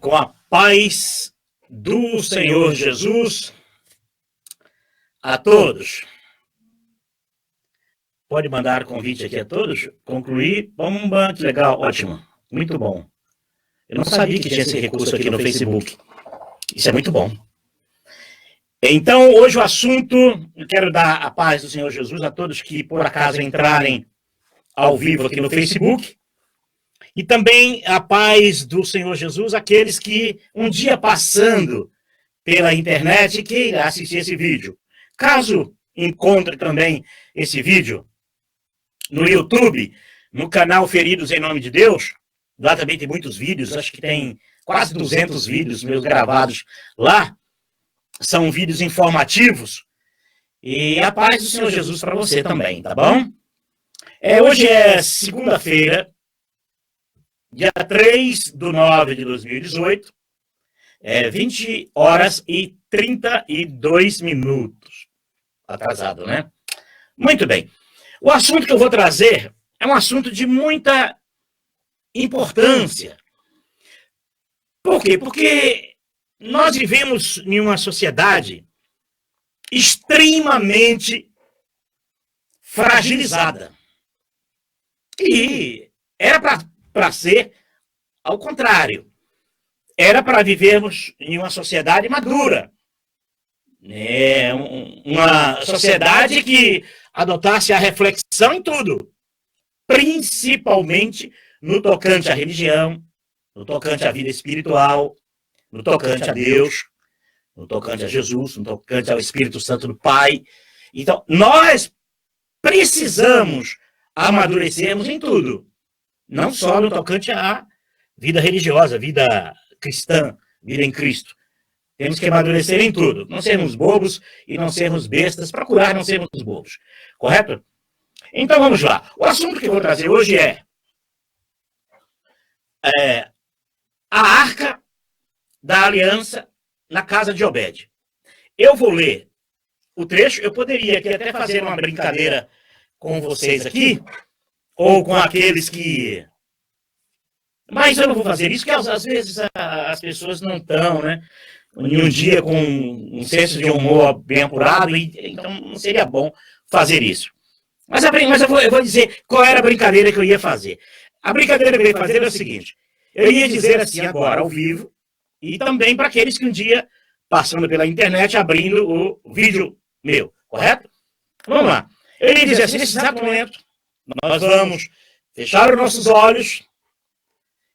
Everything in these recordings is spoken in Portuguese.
Com a paz do Senhor Jesus a todos. Pode mandar convite aqui a todos? Concluir. Bomba, que legal, ótimo. Muito bom. Eu não sabia que tinha esse recurso aqui no Facebook. Isso é muito bom. Então, hoje o assunto, eu quero dar a paz do Senhor Jesus a todos que, por acaso, entrarem ao vivo aqui no Facebook. E também a paz do Senhor Jesus àqueles que, um dia passando pela internet, queiram assistir esse vídeo. Caso encontre também esse vídeo no YouTube, no canal Feridos em Nome de Deus, lá também tem muitos vídeos, acho que tem quase 200 vídeos meus gravados lá. São vídeos informativos. E a paz do Senhor Jesus para você também, tá bom? Hoje é segunda-feira, dia 3/9/2018, 20 horas e 32 minutos. Atrasado, né? Muito bem. O assunto que eu vou trazer é um assunto de muita importância. Por quê? Porque nós vivemos em uma sociedade extremamente fragilizada. E era para ser ao contrário. Era para vivermos em uma sociedade madura. Uma sociedade que adotasse a reflexão em tudo. Principalmente no tocante à religião, no tocante à vida espiritual, no tocante a Deus, no tocante a Jesus, no tocante ao Espírito Santo do Pai. Então, nós precisamos amadurecermos em tudo. Não só no tocante à vida religiosa, vida cristã, vida em Cristo. Temos que amadurecer em tudo. Não sermos bobos e não sermos bestas, procurar não sermos bobos. Correto? Então vamos lá. O assunto que eu vou trazer hoje é a Arca da Aliança na casa de Obed. Eu vou ler o trecho. Eu poderia aqui até fazer uma brincadeira com vocês aqui, ou com aqueles que... Mas eu não vou fazer isso, porque às vezes as pessoas não estão, né? Em um dia com um senso de humor bem apurado, então não seria bom fazer isso. Mas eu vou dizer qual era a brincadeira que eu ia fazer. A brincadeira que eu ia fazer é o seguinte: eu ia dizer assim agora, ao vivo, e também para aqueles que um dia, passando pela internet, abrindo o vídeo meu, correto? Vamos lá. Eu ia dizer assim, nesse exato momento, nós vamos fechar os nossos olhos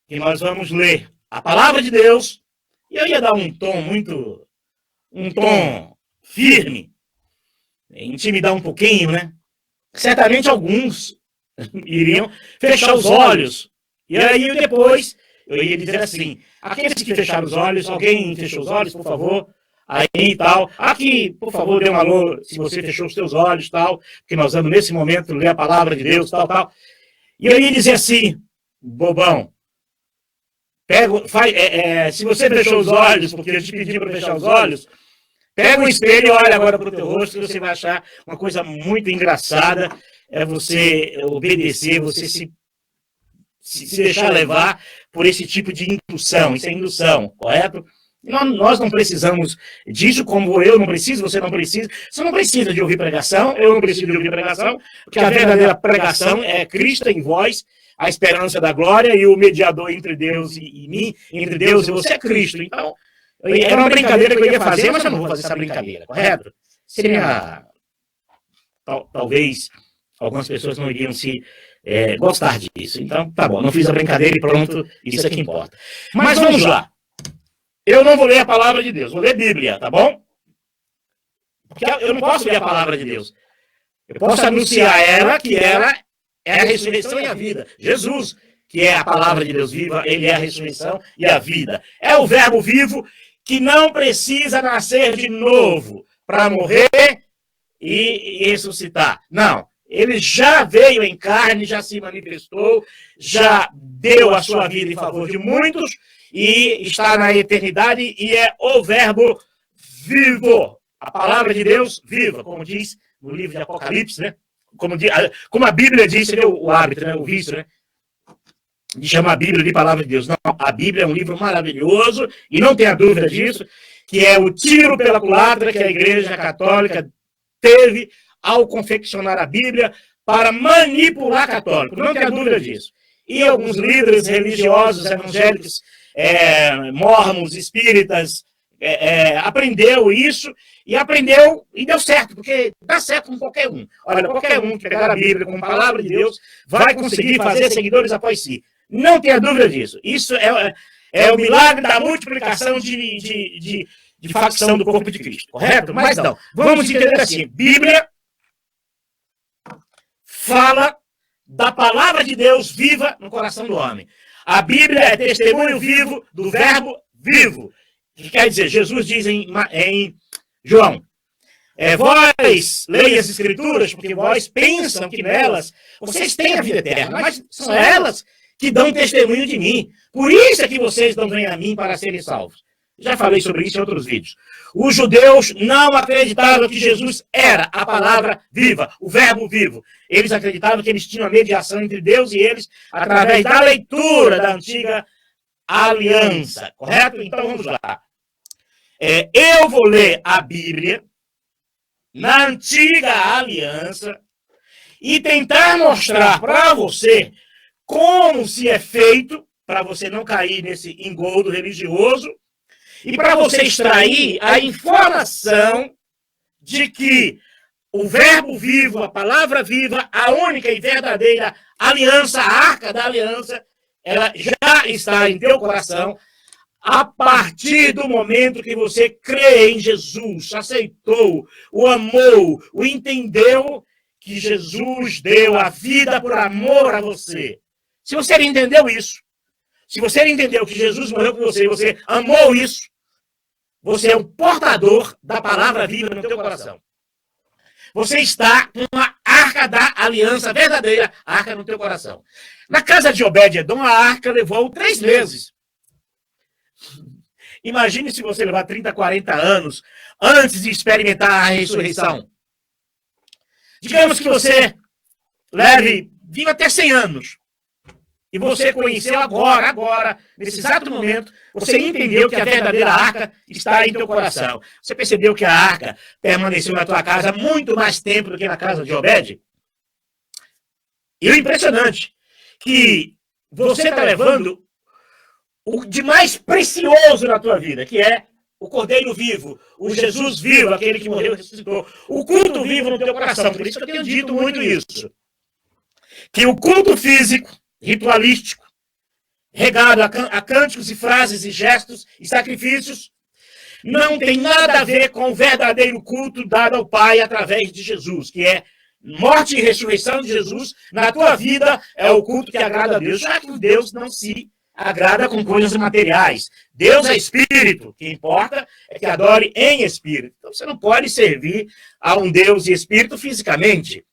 e nós vamos ler a palavra de Deus. E eu ia dar um tom firme, intimidar um pouquinho, né? Certamente alguns iriam fechar os olhos. E aí depois eu ia dizer assim: aqueles que fecharam os olhos, alguém fechou os olhos, por favor? Aí e tal. Aqui, por favor, dê um alô se você fechou os seus olhos, tal, porque nós vamos nesse momento ler a palavra de Deus, tal, tal. E eu ia dizer assim: bobão, se você fechou os olhos, porque eu te pedi para fechar os olhos, pega um espelho e olha agora para o teu rosto, e você vai achar uma coisa muito engraçada, é você obedecer, você se deixar levar por esse tipo de indução. Isso é indução, correto? Nós não precisamos disso, como eu não preciso, você não precisa. Você não precisa de ouvir pregação, eu não preciso de ouvir pregação, porque a verdadeira pregação é Cristo em vós, a esperança da glória, e o mediador entre Deus e mim, entre Deus e você é Cristo. Então, era uma brincadeira que eu ia fazer, mas eu não vou fazer essa brincadeira, correto? Seria... Talvez algumas pessoas não iriam se gostar disso. Então, tá bom, não fiz a brincadeira e pronto, isso é que importa. Mas vamos lá. Eu não vou ler a palavra de Deus, vou ler a Bíblia, tá bom? Porque eu não posso ler a palavra de Deus. Eu posso anunciar ela, que ela é a ressurreição e a vida. Jesus, que é a palavra de Deus viva, ele é a ressurreição e a vida. É o verbo vivo que não precisa nascer de novo para morrer e ressuscitar. Não. Ele já veio em carne, já se manifestou, já deu a sua vida em favor de muitos e está na eternidade e é o verbo vivo. A palavra de Deus viva, como diz no livro de Apocalipse, né? Como a Bíblia diz, seria o árbitro, né? O vício, né? de chamar a Bíblia de palavra de Deus. Não, a Bíblia é um livro maravilhoso, e não tenha dúvida disso, que é o tiro pela culatra que a Igreja Católica teve ao confeccionar a Bíblia para manipular católicos. Não tenha dúvida disso. E alguns líderes religiosos evangélicos, mormons, espíritas, aprendeu isso e deu certo, porque dá certo com qualquer um. Olha, qualquer um que pegar a Bíblia como palavra de Deus vai conseguir fazer seguidores após si. Não tenha dúvida disso. Isso é o milagre da multiplicação de facção do corpo de Cristo, correto? Mas não, vamos entender assim, Bíblia fala da palavra de Deus viva no coração do homem. A Bíblia é testemunho vivo do verbo vivo. O que quer dizer? Jesus diz em João, vós leem as Escrituras porque vós pensam que nelas vocês têm a vida eterna, mas são elas que dão testemunho de mim. Por isso é que vocês não vêm a mim para serem salvos. Já falei sobre isso em outros vídeos. Os judeus não acreditavam que Jesus era a palavra viva, o verbo vivo. Eles acreditavam que eles tinham a mediação entre Deus e eles através da leitura da antiga aliança. Correto? Então vamos lá. Eu vou ler a Bíblia na antiga aliança e tentar mostrar para você como se é feito, para você não cair nesse engodo religioso, e para você extrair a informação de que o verbo vivo, a palavra viva, a única e verdadeira aliança, a arca da aliança, ela já está em teu coração a partir do momento que você crê em Jesus, aceitou, o amou, o entendeu, que Jesus deu a vida por amor a você. Se você entendeu isso, se você entendeu que Jesus morreu por você e você amou isso, você é o portador da palavra viva no teu coração. Você está com a arca da aliança verdadeira, a arca no teu coração. Na casa de Obed-Edom, a arca levou 3 meses. Imagine se você levar 30, 40 anos antes de experimentar a ressurreição. Digamos que você viva até 100 anos. E você conheceu agora, nesse exato momento, você entendeu que a verdadeira arca está em teu coração. Você percebeu que a arca permaneceu na tua casa muito mais tempo do que na casa de Obed? E o impressionante, que você está levando o de mais precioso na tua vida, que é o Cordeiro vivo, o Jesus vivo, aquele que morreu e ressuscitou. O culto vivo no teu coração. Por isso que eu tenho dito muito isso. Que o culto físico, ritualístico, regado a cânticos e frases e gestos e sacrifícios, não tem nada a ver com o verdadeiro culto dado ao Pai através de Jesus, que é morte e ressurreição de Jesus na tua vida, é o culto que agrada a Deus, já que Deus não se agrada com coisas materiais. Deus é espírito, o que importa é que adore em espírito. Então você não pode servir a um Deus de espírito fisicamente.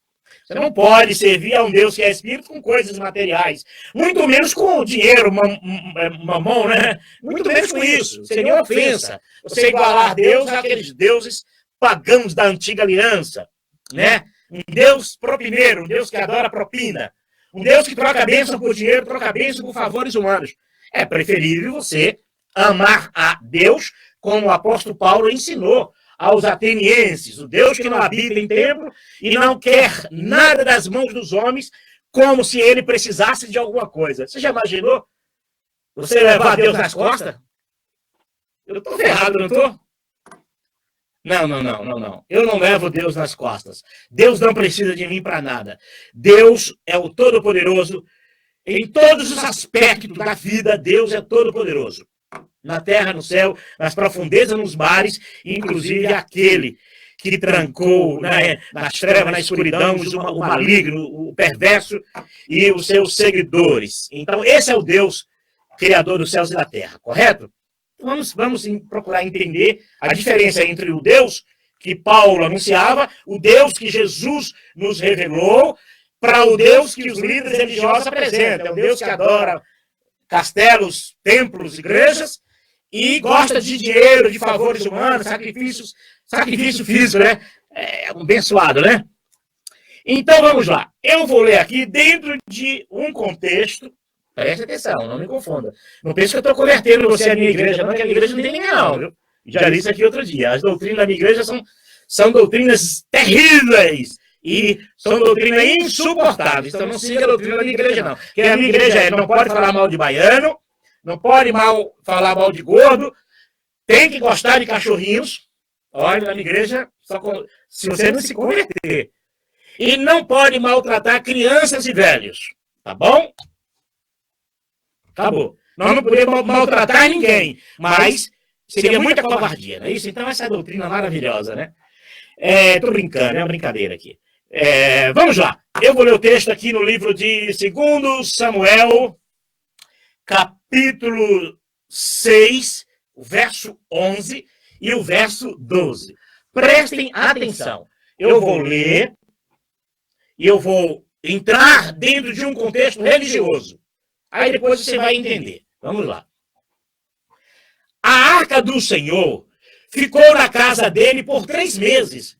Você não pode servir a um Deus que é espírito com coisas materiais. Muito menos com dinheiro, mamão, né? Muito menos com isso. Seria uma ofensa. Você igualar Deus àqueles deuses pagãos da antiga aliança, né? Um Deus propineiro, um Deus que adora propina. Um Deus que troca bênção por dinheiro, troca bênção por favores humanos. É preferível você amar a Deus como o apóstolo Paulo ensinou aos atenienses, o Deus que não habita em templo e não quer nada das mãos dos homens, como se ele precisasse de alguma coisa. Você já imaginou você levar Deus nas costas? Eu estou ferrado, não estou? Não. Eu não levo Deus nas costas. Deus não precisa de mim para nada. Deus é o Todo-Poderoso. Em todos os aspectos da vida, Deus é Todo-Poderoso. Na terra, no céu, nas profundezas, nos mares, inclusive aquele que trancou nas trevas, na escuridão, o maligno, o perverso e os seus seguidores. Então, esse é o Deus criador dos céus e da terra, correto? Vamos procurar entender a diferença entre o Deus que Paulo anunciava, o Deus que Jesus nos revelou, para o Deus que os líderes religiosos apresentam. É o Deus que adora castelos, templos, igrejas, e gosta de dinheiro, de favores humanos, sacrifício físico, né? É um abençoado, né? Então, vamos lá. Eu vou ler aqui dentro de um contexto Preste atenção, não me confunda. Não pense que eu estou convertendo você à minha igreja, não, que a minha igreja não tem ninguém, não, viu? Já disse aqui outro dia. As doutrinas da minha igreja são doutrinas terríveis e são doutrinas insuportáveis. Então não siga a doutrina da minha igreja, não. Porque a minha igreja não pode falar mal de baiano, não pode falar mal de gordo, tem que gostar de cachorrinhos. Olha, na minha igreja, se você não se converter. E não pode maltratar crianças e velhos. Tá bom? Acabou. Nós não podemos maltratar ninguém, mas seria muita covardia, não é isso? Então essa é a doutrina maravilhosa, né? Tô brincando, é uma brincadeira aqui. Vamos lá. Eu vou ler o texto aqui no livro de 2 Samuel, capítulo 6, o verso 11 e o verso 12. Prestem atenção. Eu vou ler e eu vou entrar dentro de um contexto religioso. Aí depois você vai entender. Vamos lá. A arca do Senhor ficou na casa dele por 3 meses.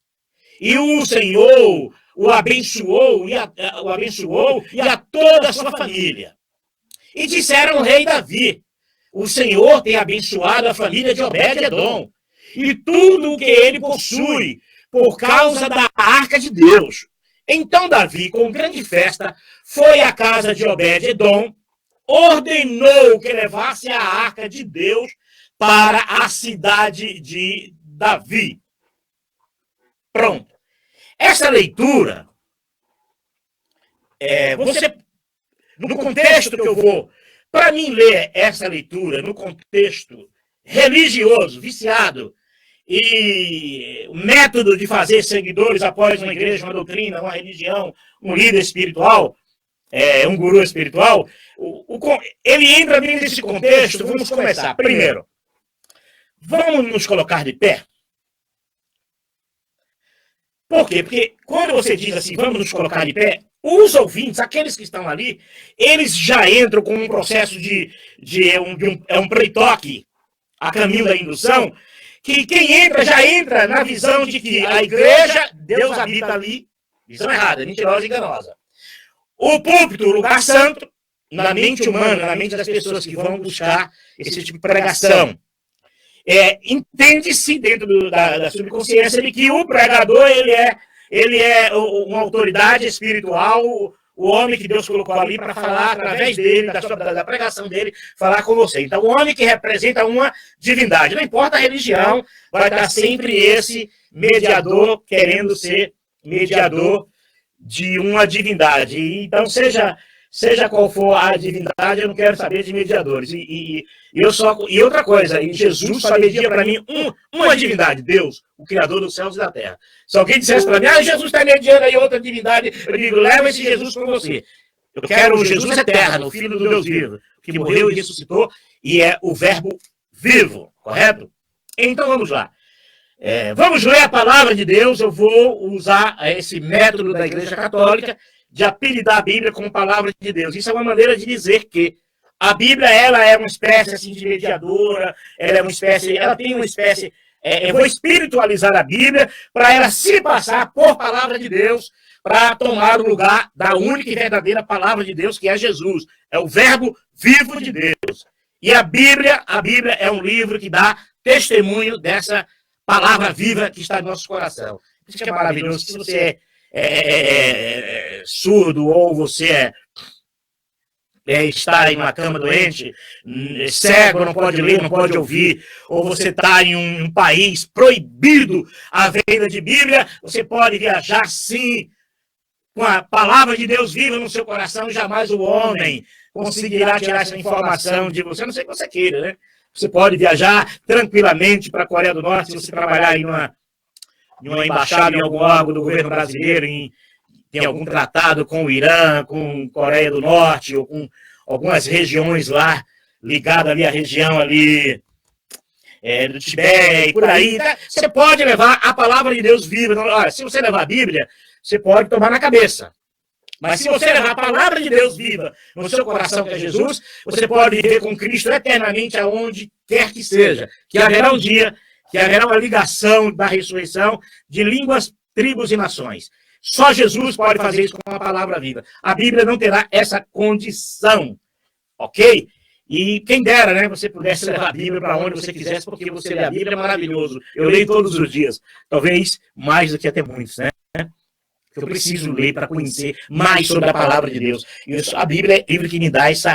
E o Senhor o abençoou e a toda a sua família. E disseram ao rei Davi: o Senhor tem abençoado a família de Obed-edom e tudo o que ele possui por causa da arca de Deus. Então Davi, com grande festa, foi à casa de Obed-edom, ordenou que levasse a arca de Deus para a cidade de Davi. Pronto. Essa leitura, no contexto que eu vou, para mim ler essa leitura, no contexto religioso, viciado, e o método de fazer seguidores após uma igreja, uma doutrina, uma religião, um líder espiritual, um guru espiritual, ele entra bem nesse contexto. Vamos começar. Primeiro, vamos nos colocar de pé. Por quê? Porque quando você diz assim, vamos nos colocar de pé, os ouvintes, aqueles que estão ali, eles já entram com um processo de um pré-toque a caminho da indução, que quem entra já entra na visão de que a igreja, Deus habita ali, visão errada, mentirosa e enganosa. O púlpito, o lugar santo, na mente humana, na mente das pessoas que vão buscar esse tipo de pregação. Entende-se dentro da subconsciência de que o pregador ele é uma autoridade espiritual, o homem que Deus colocou ali para falar através dele, da pregação dele, falar com você. Então, o homem que representa uma divindade, não importa a religião, vai estar sempre esse mediador querendo ser mediador de uma divindade. Então, seja qual for a divindade, eu não quero saber de mediadores. E outra coisa, Jesus só media para mim uma divindade, Deus, o Criador dos céus e da terra. Se alguém dissesse para mim, Jesus está mediando aí outra divindade, eu digo, leva esse Jesus para você. Eu quero o Jesus eterno, o Filho do Deus vivo, que morreu e ressuscitou, e é o verbo vivo, correto? Então vamos lá. Vamos ler a palavra de Deus. Eu vou usar esse método da Igreja Católica de apelidar a Bíblia como palavra de Deus. Isso é uma maneira de dizer que a Bíblia, ela é uma espécie assim, de mediadora, ela tem uma espécie, eu vou espiritualizar a Bíblia para ela se passar por palavra de Deus, para tomar o lugar da única e verdadeira palavra de Deus, que é Jesus. É o verbo vivo de Deus. E a Bíblia é um livro que dá testemunho dessa palavra viva que está no nosso coração. Isso que é maravilhoso. Se você é surdo ou você está em uma cama doente, cego, não pode ler, não pode ouvir, ou você está em um país proibido a venda de Bíblia, você pode viajar sim com a palavra de Deus viva no seu coração, jamais o homem conseguirá tirar essa informação de você, a não ser que você queira, né? Você pode viajar tranquilamente para a Coreia do Norte, se você trabalhar em uma embaixada, em algum órgão do governo brasileiro, tem algum tratado com o Irã, com a Coreia do Norte, ou com algumas regiões lá, ligadas ali à região ali do Tibete, e por aí. Você pode levar a palavra de Deus viva. Então, olha, se você levar a Bíblia, você pode tomar na cabeça. Mas se você levar a palavra de Deus viva no seu coração, que é Jesus, você pode viver com Cristo eternamente aonde quer que seja. Que haverá um dia, que haverá uma ligação da ressurreição de línguas, tribos e nações. Só Jesus pode fazer isso com a palavra viva. A Bíblia não terá essa condição. ok? E quem dera, né, você pudesse levar a Bíblia para onde você quisesse, porque você lê a Bíblia é maravilhoso. Eu leio todos os dias, talvez mais do que até muitos, né? Eu preciso ler para conhecer mais sobre a palavra de Deus. E a Bíblia é o livro que me dá esse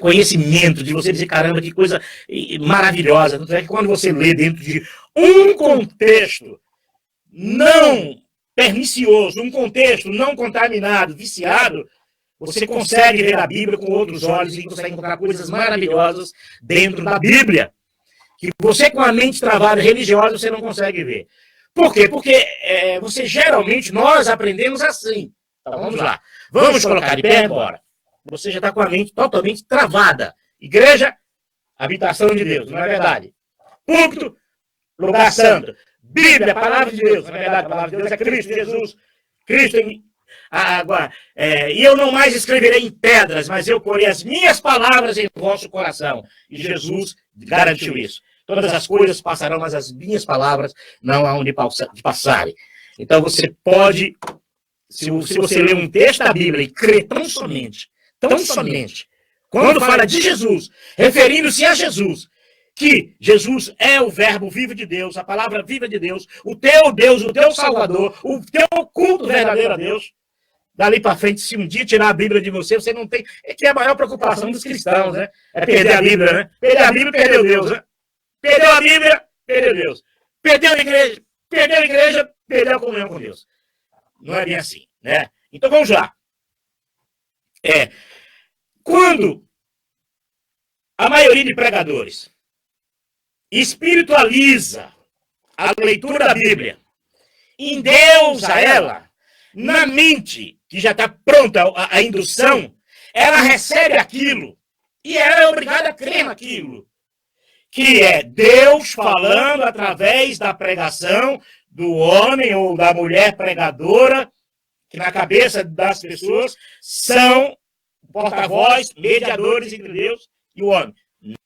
conhecimento de você dizer, caramba, que coisa maravilhosa. Tanto é que quando você lê dentro de um contexto não pernicioso, um contexto não contaminado, viciado, você consegue ler a Bíblia com outros olhos e consegue encontrar coisas maravilhosas dentro da Bíblia, que você com a mente travada religiosa você não consegue ver. Por quê? Porque nós aprendemos assim. Então vamos lá. Vamos colocar de pé agora. Você já está com a mente totalmente travada. Igreja, habitação de Deus, não é verdade? Púlpito, lugar santo. Bíblia, palavra de Deus, não é verdade? A palavra de Deus é Cristo Jesus. Cristo em agora, e eu não mais escreverei em pedras, mas eu porei as minhas palavras em vosso coração. E Jesus garantiu isso. Todas as coisas passarão, mas as minhas palavras não hão de passarem. Então você pode, se você ler um texto da Bíblia e crer tão somente, quando fala de Jesus, referindo-se a Jesus, que Jesus é o verbo vivo de Deus, a palavra viva de Deus, o teu Salvador, o teu culto verdadeiro a Deus. Dali para frente, se um dia tirar a Bíblia de você, você não tem... É que é a maior preocupação dos cristãos, né? É perder a Bíblia, né? Perder a Bíblia, perdeu Deus, né? Perdeu a Bíblia, perdeu Deus. Perdeu a igreja, perdeu a comunhão com Deus. Não é bem assim, né? Então vamos lá. Quando a maioria de pregadores espiritualiza a leitura da Bíblia, endeusa ela, na mente, que já está pronta a indução, ela recebe aquilo e ela é obrigada a crer naquilo, que é Deus falando através da pregação do homem ou da mulher pregadora, que na cabeça das pessoas são porta-voz, mediadores entre Deus e o homem.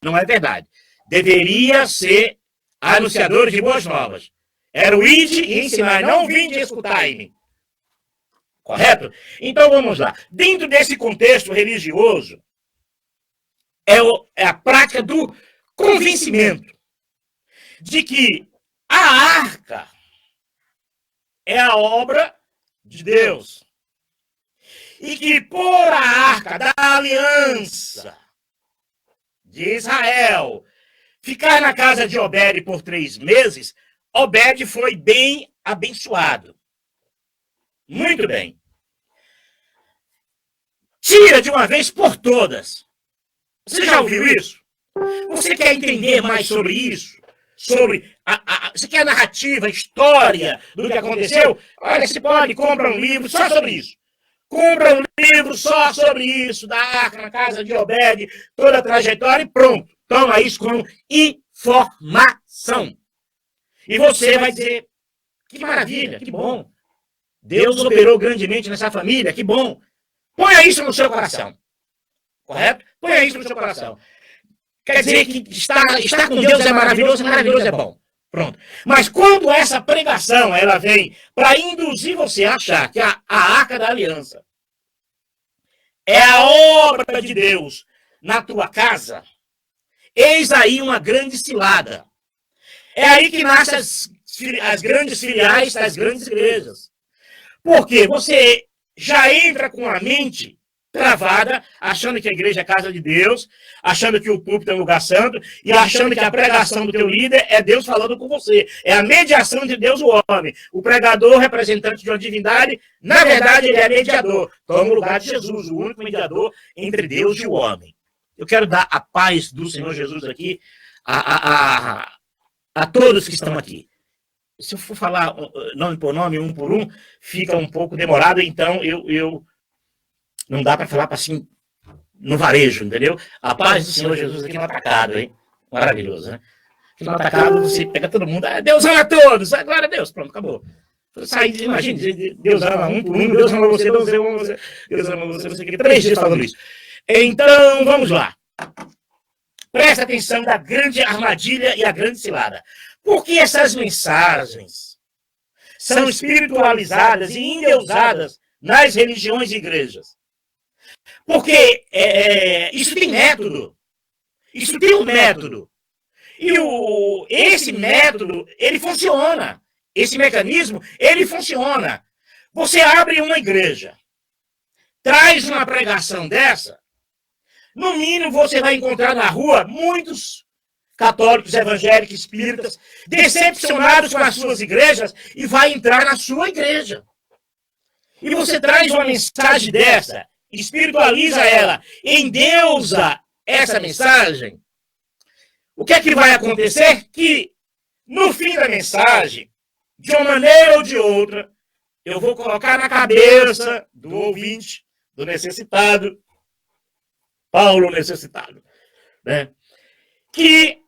Não é verdade. Deveria ser anunciadores de boas novas. Era o ide e ensinar, não vinde escutar-me. Correto? Então vamos lá. Dentro desse contexto religioso, é a prática do convencimento de que a arca é a obra de Deus. E que por a arca da aliança de Israel ficar na casa de Obed por 3 meses, Obed foi bem abençoado. Muito bem. Tira de uma vez por todas. Você já ouviu isso? Você quer entender mais sobre isso? Você quer a narrativa, a história do que aconteceu? Olha, você pode, compra um livro só sobre isso. Compra um livro só sobre isso, da arca na casa de Obed, toda a trajetória e pronto. Toma isso como informação. E você vai dizer, que maravilha, que bom. Deus operou grandemente nessa família, que bom. Ponha isso no seu coração. Correto? Ponha isso no seu coração. Quer dizer que estar com Deus é maravilhoso é bom. Pronto. Mas quando essa pregação ela vem para induzir você a achar que a arca da aliança é a obra de Deus na tua casa, eis aí uma grande cilada. É aí que nascem as grandes filiais das grandes igrejas. Porque você já entra com a mente travada, achando que a igreja é a casa de Deus, achando que o púlpito é um lugar santo, e achando que a pregação do teu líder é Deus falando com você. É a mediação de Deus e o homem. O pregador, representante de uma divindade, na verdade ele é mediador. Toma o lugar de Jesus, o único mediador entre Deus e o homem. Eu quero dar a paz do Senhor Jesus aqui a todos que estão aqui. Se eu for falar nome por nome, um por um, fica um pouco demorado, então eu não dá para falar assim no varejo, entendeu? A paz do Senhor Jesus aqui no atacado, hein? Maravilhoso, né? Aqui no atacado você pega todo mundo, Deus ama a todos, glória a Deus, pronto, acabou. Imagina, Deus ama um por um, Deus ama você, Deus ama você, Deus ama você quer 3 dias falando isso. Então, vamos lá. Presta atenção da grande armadilha e a grande cilada. Porque essas mensagens são espiritualizadas e endeusadas nas religiões e igrejas. Porque isso tem método. Isso tem um método. E esse método, ele funciona. Esse mecanismo, ele funciona. Você abre uma igreja, traz uma pregação dessa, no mínimo você vai encontrar na rua muitos católicos, evangélicos, espíritas, decepcionados com as suas igrejas e vai entrar na sua igreja. E você traz uma mensagem dessa, espiritualiza ela, endeusa essa mensagem. O que é que vai acontecer? Que no fim da mensagem, de uma maneira ou de outra, eu vou colocar na cabeça do ouvinte, do necessitado, Paulo necessitado, né? Que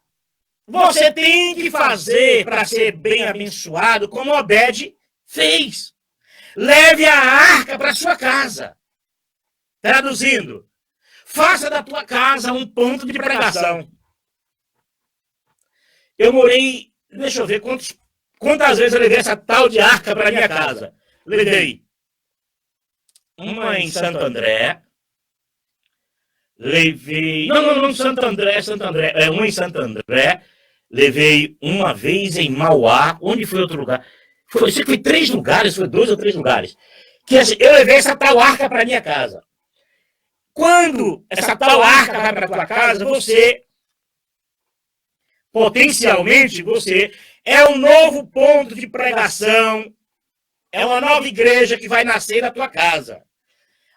você tem que fazer para ser bem abençoado como Obed fez. Leve a arca para sua casa. Traduzindo, faça da tua casa um ponto de pregação. Eu morei, deixa eu ver quantas vezes eu levei essa tal de arca para minha casa. Levei uma em Santo André. Levei... Não, Santo André. Uma em Santo André. Levei uma vez em Mauá. Onde foi outro lugar? Foi 3 lugares, foi 2 ou 3 lugares. Que eu levei essa tal arca para minha casa. Quando essa tal arca vai para a tua casa, potencialmente, você é um novo ponto de pregação, é uma nova igreja que vai nascer na tua casa.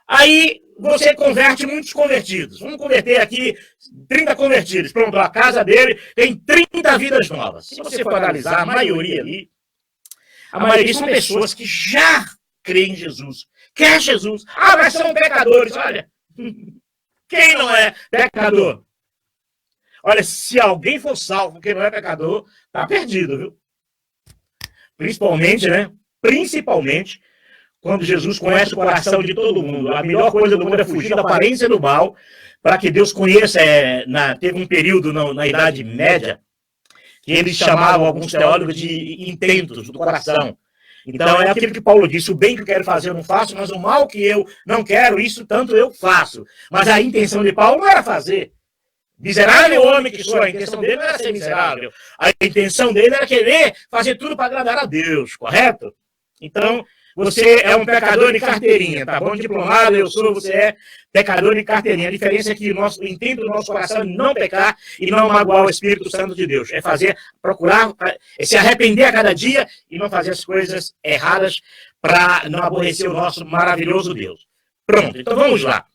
Aí você converte muitos convertidos. Vamos converter aqui 30 convertidos. Pronto, a casa dele tem 30 vidas novas. Se você for analisar, a maioria ali, a maioria são pessoas que já creem em Jesus. Quer Jesus. Ah, mas são pecadores. Olha, quem não é pecador? Olha, se alguém for salvo, quem não é pecador, tá perdido, viu? Principalmente, né? Principalmente quando Jesus conhece o coração de todo mundo. A melhor coisa do mundo é fugir da aparência do mal, para que Deus conheça. Teve um período na Idade Média que eles chamavam, alguns teólogos, de intentos do coração. Então é aquilo que Paulo disse: o bem que eu quero fazer eu não faço, mas o mal que eu não quero, isso tanto eu faço. Mas a intenção de Paulo não era fazer. Miserável homem que sou, a intenção dele não era ser miserável. A intenção dele era querer fazer tudo para agradar a Deus, correto? Então, você é um pecador de carteirinha, tá bom? Diplomado, você é pecador de carteirinha. A diferença é que o intento do nosso coração é não pecar e não magoar o Espírito Santo de Deus. É procurar se arrepender a cada dia e não fazer as coisas erradas para não aborrecer o nosso maravilhoso Deus. Pronto, então vamos lá.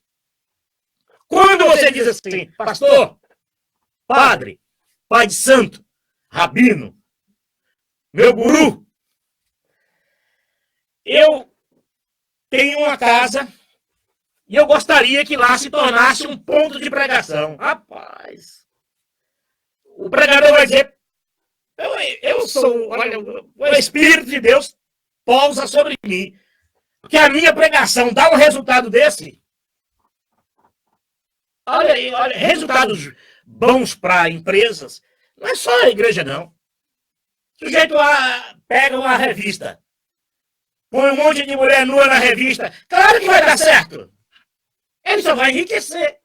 Quando você diz assim, pastor, padre, pai de santo, rabino, meu guru, eu tenho uma casa e eu gostaria que lá se tornasse um ponto de pregação. Rapaz, o pregador vai dizer, olha, o Espírito de Deus pousa sobre mim, porque a minha pregação dá um resultado desse. Olha, resultados bons para empresas. Não é só a igreja, não. O sujeito lá pega uma revista, põe um monte de mulher nua na revista. Claro que vai dar certo. Ele só vai enriquecer.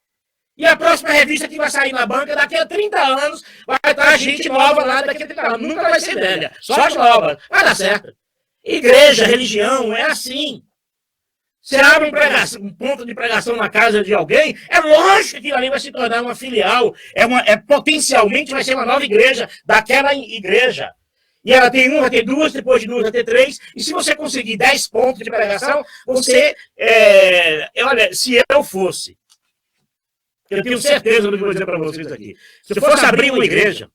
E a próxima revista que vai sair na banca, daqui a 30 anos, vai estar gente nova lá daqui a 30 anos. Nunca vai ser velha. Só as novas. Vai dar certo. Igreja, religião, é assim. Você abre um ponto de pregação na casa de alguém, é lógico que ali vai se tornar uma filial, potencialmente vai ser uma nova igreja daquela igreja. E ela tem uma, vai ter duas, depois de duas vai ter 3, e se você conseguir 10 pontos de pregação, olha, se eu fosse, eu tenho certeza do que eu vou dizer para vocês aqui, se eu fosse abrir uma igreja,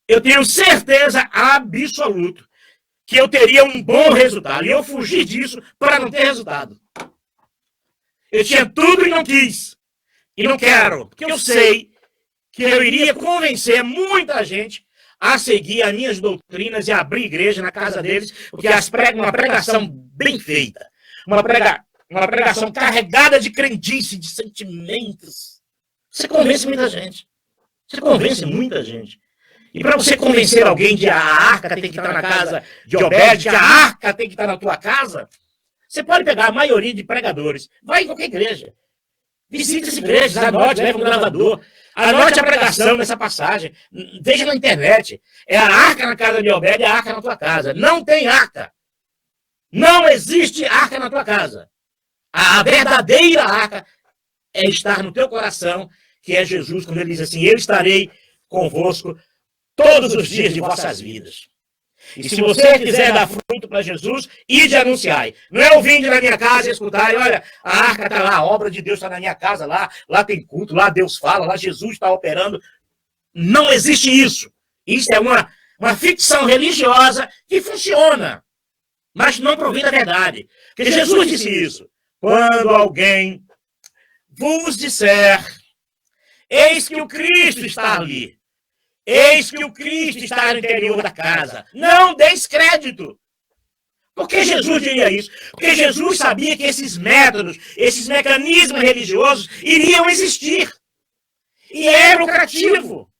eu tenho certeza absoluta que eu teria um bom resultado. E eu fugi disso para não ter resultado. Eu tinha tudo e não quis. E não quero. Porque eu sei que eu iria convencer muita gente a seguir as minhas doutrinas e abrir igreja na casa deles, porque uma pregação bem feita, uma pregação carregada de crendice, de sentimentos, você convence muita gente. Você convence muita gente. E para você convencer alguém de a arca tem que estar na casa de Obed, que a arca tem que estar na tua casa, Você pode pegar a maioria de pregadores, vai em qualquer igreja, visite as igrejas, anote, leva um gravador, anote a pregação nessa passagem, veja na internet. É a arca na casa de Obed, é a arca na tua casa. Não tem arca. Não existe arca na tua casa. A verdadeira arca é estar no teu coração, que é Jesus, quando ele diz assim, eu estarei convosco todos os dias de vossas vidas. E se você quiser dar fruto para Jesus, ide anunciar. Não é ouvir na minha casa e escutar, e olha, a arca está lá, a obra de Deus está na minha casa, lá tem culto, lá Deus fala, lá Jesus está operando. Não existe isso. Isso é uma ficção religiosa que funciona, mas não provém da verdade. Porque Jesus disse isso. Quando alguém vos disser, eis que o Cristo está ali, eis que o Cristo está no interior da casa, não deis crédito. Por que Jesus diria isso? Porque Jesus sabia que esses métodos, esses mecanismos religiosos iriam existir. E é lucrativo.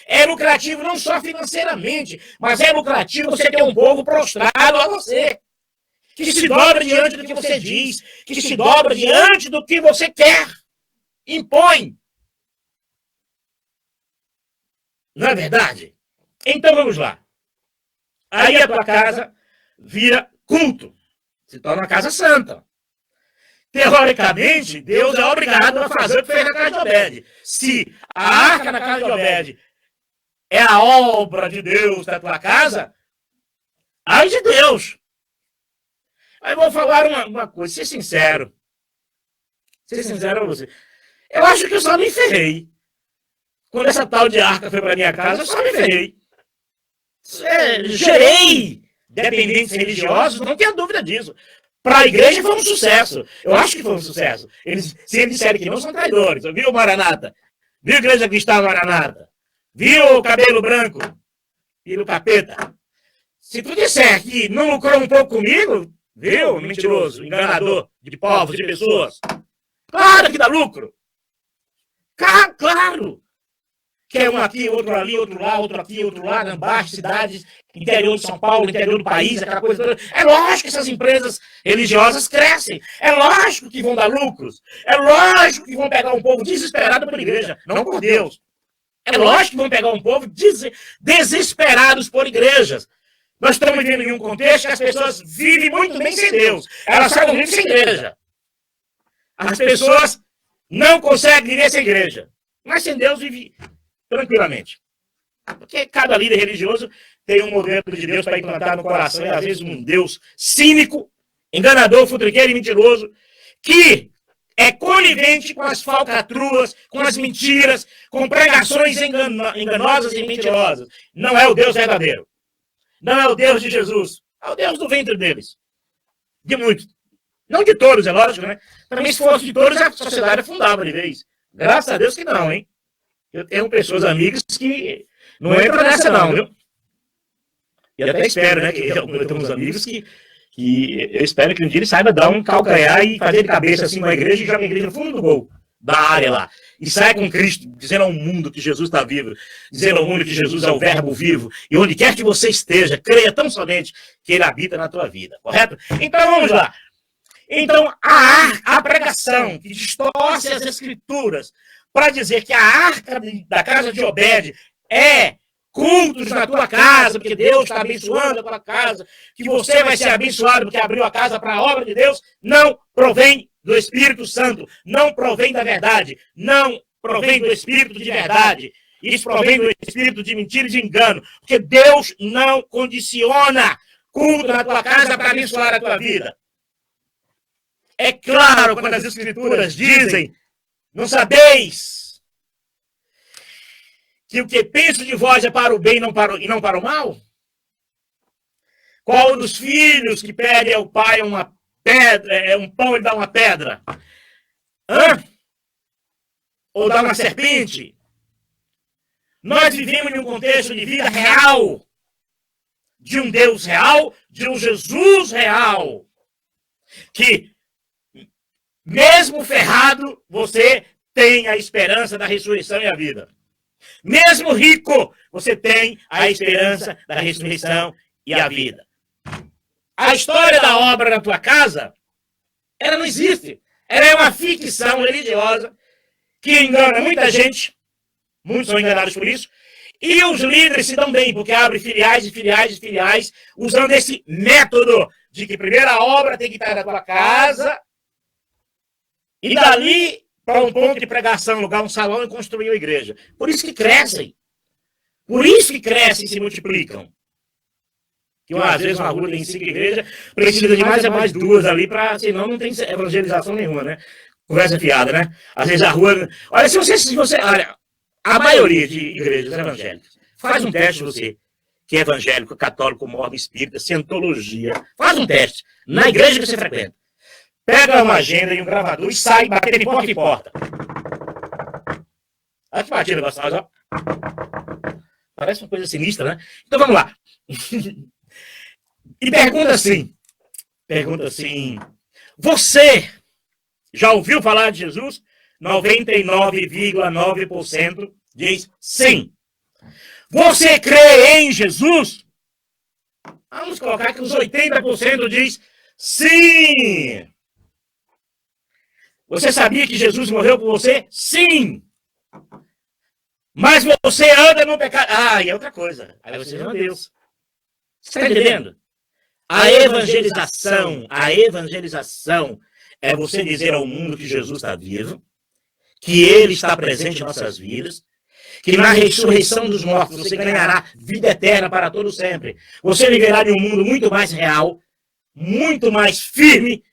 É lucrativo não só financeiramente, mas é lucrativo você ter um povo prostrado a você, que se dobra diante do que você diz, que se dobra diante do que você quer, impõe. Não é verdade? Então vamos lá. Aí a tua casa vira culto, se torna uma casa santa. Teoricamente, Deus é obrigado a fazer o que fez na casa de Obed. Se a arca na casa de Obed é a obra de Deus da tua casa, ai de Deus. Mas vou falar uma coisa, ser sincero. Ser sincero a você. Eu acho que eu só me ferrei. Quando essa tal de arca foi para minha casa, eu só me ferrei. Gerei dependentes religiosos, não tenha dúvida disso. Para a igreja foi um sucesso. Eu acho que foi um sucesso. Se eles disserem que não, são traidores. Viu, Maranata? Viu a igreja cristã Maranata? Viu o cabelo branco? Filho capeta? Se tu disser que não lucrou um pouco comigo, viu, mentiroso, enganador de povos, de pessoas. Claro que dá lucro. Claro. Que é um aqui, outro ali, outro lá, outro aqui, outro lá, embaixo, cidades, interior de São Paulo, interior do país, aquela coisa toda. É lógico que essas empresas religiosas crescem. É lógico que vão dar lucros. É lógico que vão pegar um povo desesperado por igreja, não por Deus. É lógico que vão pegar um povo desesperados por igrejas. Nós estamos vivendo em um contexto que as pessoas vivem muito bem sem Deus. Elas só vivem sem igreja. As pessoas não conseguem viver sem igreja. Mas sem Deus vive tranquilamente. Porque cada líder religioso tem um movimento de Deus para implantar no coração, e às vezes um Deus cínico, enganador, futriqueiro e mentiroso, que é conivente com as falcatruas, com as mentiras, com pregações enganosas e mentirosas. Não é o Deus verdadeiro. Não é o Deus de Jesus. É o Deus do ventre deles. De muitos. Não de todos, é lógico, né? Também se fosse de todos, a sociedade afundava de vez. Graças a Deus que não, hein? Eu tenho pessoas amigas que não entram nessa não, viu? E até espero, né? Que eu tenho uns amigos que eu espero que um dia ele saiba dar um calcanhar e fazer de cabeça assim uma igreja e joga a igreja no fundo do gol, da área lá. E sai com Cristo, dizendo ao mundo que Jesus está vivo, dizendo ao mundo que Jesus é o verbo vivo, e onde quer que você esteja, creia tão somente que ele habita na tua vida, correto? Então vamos lá. Então a pregação que distorce as escrituras para dizer que a arca da casa de Obed é cultos na tua casa, porque Deus está abençoando a tua casa, que você vai ser abençoado porque abriu a casa para a obra de Deus, não provém do Espírito Santo, não provém da verdade, não provém do Espírito de verdade. Isso provém do espírito de mentira e de engano, porque Deus não condiciona culto na tua casa para abençoar a tua vida. É claro quando as Escrituras dizem, não sabeis que o que penso de vós é para o bem e não para o mal? Qual dos filhos que pede ao pai uma pedra, um pão e dá uma pedra? Ou dá uma serpente? Nós vivemos em um contexto de vida real, de um Deus real, de um Jesus real, que mesmo ferrado, você tem a esperança da ressurreição e a vida. Mesmo rico, você tem a esperança da ressurreição e a vida. A história da obra na tua casa Ela não existe. Ela é uma ficção religiosa que engana muita gente. Muitos são enganados por isso. E os líderes se dão bem, porque abrem filiais e filiais e filiais, usando esse método de que primeiro a obra tem que estar na tua casa, e dali para um ponto de pregação, alugar um salão e construir uma igreja. Por isso que crescem. Por isso que crescem e se multiplicam. Que às vezes uma rua tem 5 igrejas, precisa de mais 2 ali, senão não tem evangelização nenhuma, né? Conversa fiada, né? Às vezes a rua... Olha, se você olha, a maioria de igrejas evangélicas, faz um teste você, que é evangélico, católico, mormon, espírita, cientologia, faz um teste na igreja que você frequenta. Pega uma agenda e um gravador e sai batendo de porta em porta. Olha que batida gostosa, ó. Parece uma coisa sinistra, né? Então vamos lá. E pergunta assim, você já ouviu falar de Jesus? 99,9% diz sim. Você crê em Jesus? Vamos colocar que os 80% diz sim. Você sabia que Jesus morreu por você? Sim. Mas você anda no pecado. Ah, e é outra coisa. Aí você ama Deus. Você está entendendo? A evangelização é você dizer ao mundo que Jesus está vivo, que Ele está presente em nossas vidas, que na ressurreição dos mortos você ganhará vida eterna para todo sempre. Você viverá em um mundo muito mais real, muito mais firme,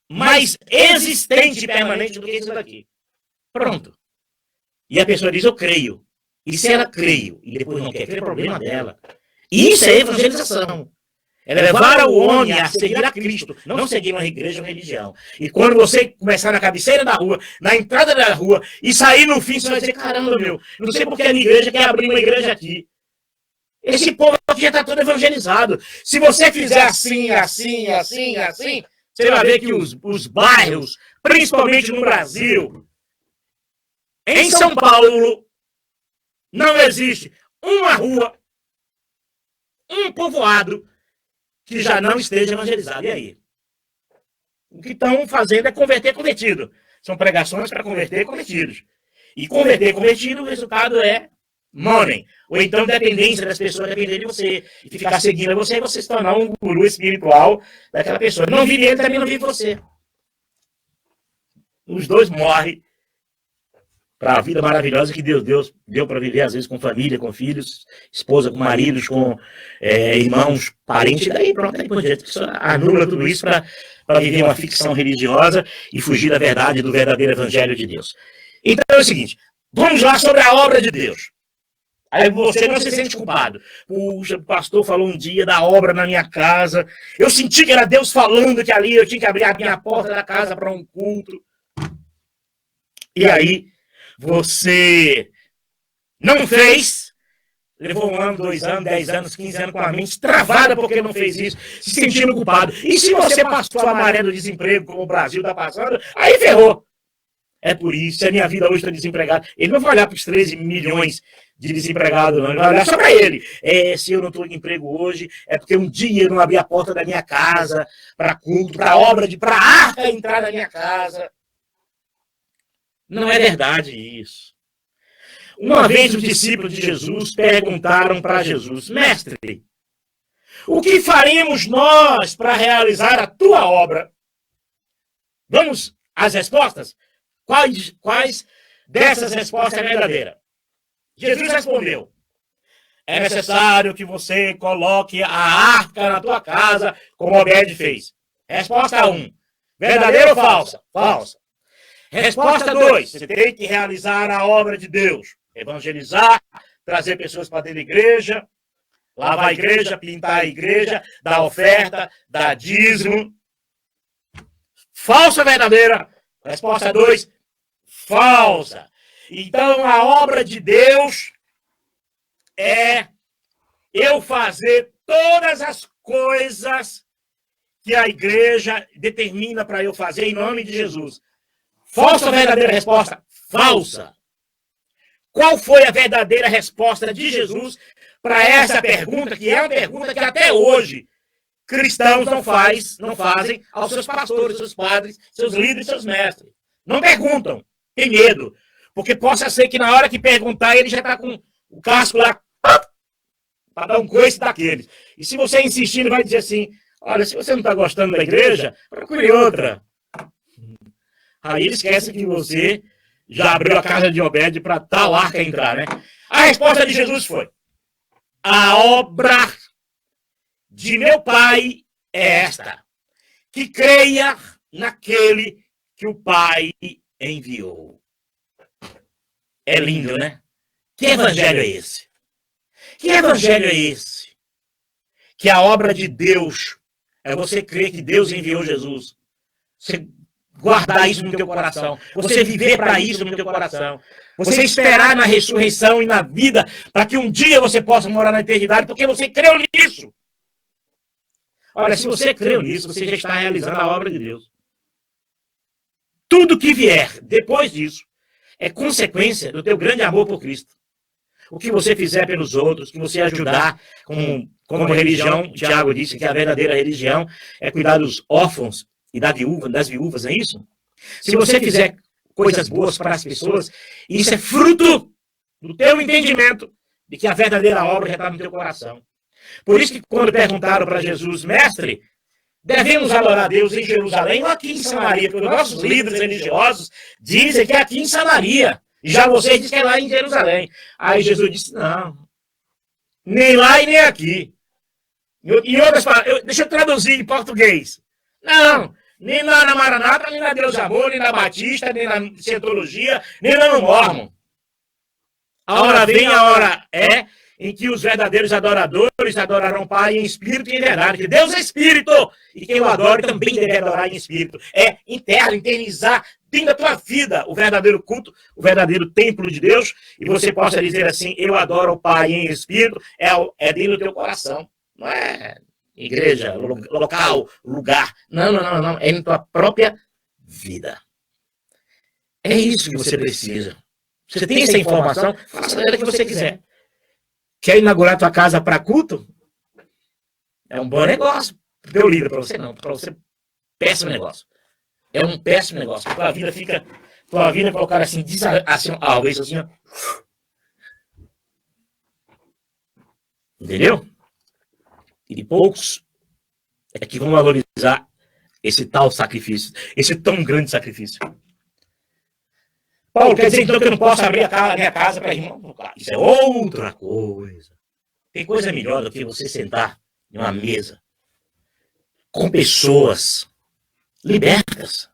mais existente e permanente do que isso daqui. Pronto. E a pessoa diz, eu creio. E se ela creio e depois não quer crer, é problema dela. Isso é evangelização. É levar o homem a seguir a Cristo, não seguir uma igreja ou religião. E quando você começar na cabeceira da rua, na entrada da rua, e sair no fim, você vai dizer, caramba, meu, não sei porque a minha igreja quer abrir uma igreja aqui. Esse povo aqui já está todo evangelizado. Se você fizer assim, você vai ver que os bairros, principalmente no Brasil, em São Paulo, não existe uma rua, um povoado que já não esteja evangelizado. E aí? O que estão fazendo é converter convertido. São pregações para converter convertidos. E converter convertido, o resultado é money. Ou então dependência das pessoas depender de você. E ficar seguindo você e você se tornar um guru espiritual daquela pessoa. Não vive ele, também não vive você. Os dois morrem para a vida maravilhosa que Deus deu para viver, às vezes, com família, com filhos, esposa, com maridos, com irmãos, parentes, daí pronto, aí por diante. Anula tudo isso para viver uma ficção religiosa e fugir da verdade, do verdadeiro evangelho de Deus. Então é o seguinte, vamos lá sobre a obra de Deus. Aí você não se sente culpado. Puxa, o pastor falou um dia da obra na minha casa, eu senti que era Deus falando que ali eu tinha que abrir a minha porta da casa para um culto. E aí, você não fez, levou 1 ano, 2 anos, 10 anos, 15 anos com a mente travada porque não fez isso, se sentindo culpado. E se você passou a maré do desemprego, como o Brasil está passando, aí ferrou. É por isso, se a minha vida hoje está desempregada, ele não vai olhar para os 13 milhões de desempregados, não. Ele vai olhar só para ele. Se eu não estou em emprego hoje, é porque um dia eu não abri a porta da minha casa para culto, para obra, para a arca entrar na minha casa. Não é verdade isso. Uma vez os discípulos de Jesus perguntaram para Jesus, mestre, o que faremos nós para realizar a tua obra? Vamos às respostas? Quais dessas respostas é verdadeira? Jesus respondeu, é necessário que você coloque a arca na tua casa, como Obed fez. Resposta 1, verdadeira ou falsa? Falsa. Resposta 2, você tem que realizar a obra de Deus. Evangelizar, trazer pessoas para dentro da igreja, lavar a igreja, pintar a igreja, dar oferta, dar dízimo. Falsa ou verdadeira? Resposta 2, falsa. Então a obra de Deus é eu fazer todas as coisas que a igreja determina para eu fazer em nome de Jesus. Falsa ou verdadeira resposta? Falsa. Qual foi a verdadeira resposta de Jesus para essa pergunta, que é uma pergunta que até hoje cristãos não fazem aos seus pastores, seus padres, seus líderes, seus mestres. Não perguntam, tem medo. Porque possa ser que na hora que perguntar, ele já está com o casco lá para dar um coice daqueles. E se você insistir, ele vai dizer assim, olha, se você não está gostando da igreja, procure outra. Aí ele esquece que você já abriu a casa de Obed para tal arca entrar, né? A resposta de Jesus foi, a obra de meu Pai é esta, que creia naquele que o Pai enviou. É lindo, né? Que evangelho é esse? Que evangelho é esse? Que a obra de Deus é você crer que Deus enviou Jesus. Você guardar isso no teu coração. Você viver para isso no teu coração. Você esperar na ressurreição e na vida para que um dia você possa morar na eternidade porque você creu nisso. Olha, se você creu nisso, você já está realizando a obra de Deus. Tudo que vier depois disso é consequência do teu grande amor por Cristo. O que você fizer pelos outros, que você ajudar, como religião, Tiago disse que a verdadeira religião é cuidar dos órfãos e das viúvas, não é isso? Se você fizer coisas boas para as pessoas, isso é fruto do teu entendimento de que a verdadeira obra já está no teu coração. Por isso que quando perguntaram para Jesus, mestre, devemos adorar a Deus em Jerusalém ou aqui em Samaria? Porque os nossos líderes religiosos dizem que é aqui em Samaria. E já vocês dizem que é lá em Jerusalém. Aí Jesus disse, não, nem lá e nem aqui. Em outras palavras, deixa eu traduzir em português. Não, nem lá na Maranata, nem na Deus Amor, nem na Batista, nem na Cientologia, nem lá no Mormon. A hora vem, a hora é em que os verdadeiros adoradores adorarão o Pai em espírito e em verdade. Que Deus é espírito, e quem o adora também deve adorar em espírito. É interno, internizar dentro da tua vida o verdadeiro culto, o verdadeiro templo de Deus, e você possa dizer assim, eu adoro o Pai em espírito, é dentro do teu coração. Não é igreja, local, lugar. Não. É na tua própria vida. É isso que você precisa. Você tem essa informação, faça o que você quiser. Quer inaugurar tua casa para culto? É um bom negócio. Teu líder, para você não. Para você, péssimo negócio. É um péssimo negócio. Tua vida fica... Tua vida é colocar assim, talvez assim, ó. Entendeu? E poucos é que vão valorizar esse tal sacrifício. Esse tão grande sacrifício. Paulo, quer dizer então que eu não posso abrir a minha casa para irmão? Isso é outra coisa. Tem coisa melhor do que você sentar em uma mesa com pessoas libertas,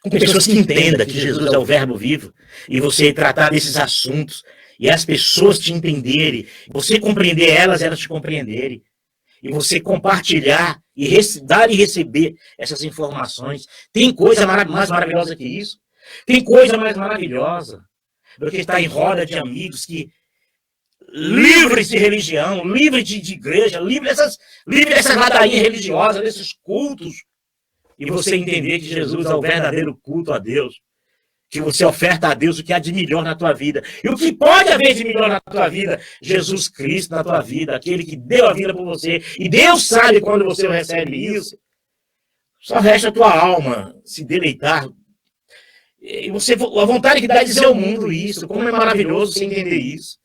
com pessoas que entendam que Jesus é o verbo vivo e você tratar desses assuntos e as pessoas te entenderem, você compreender elas te compreenderem e você compartilhar e dar e receber essas informações. Tem coisa mais maravilhosa que isso? Tem coisa mais maravilhosa do que estar em roda de amigos que livres de religião, livres de igreja, livres dessas ladainhas religiosas, desses cultos, e você entender que Jesus é o verdadeiro culto a Deus, que você oferta a Deus o que há de melhor na tua vida. E o que pode haver de melhor na tua vida? Jesus Cristo na tua vida, aquele que deu a vida por você. E Deus sabe quando você recebe isso. Só resta a tua alma se deleitar. E a vontade que dá de dizer ao mundo isso, como é maravilhoso você entender isso.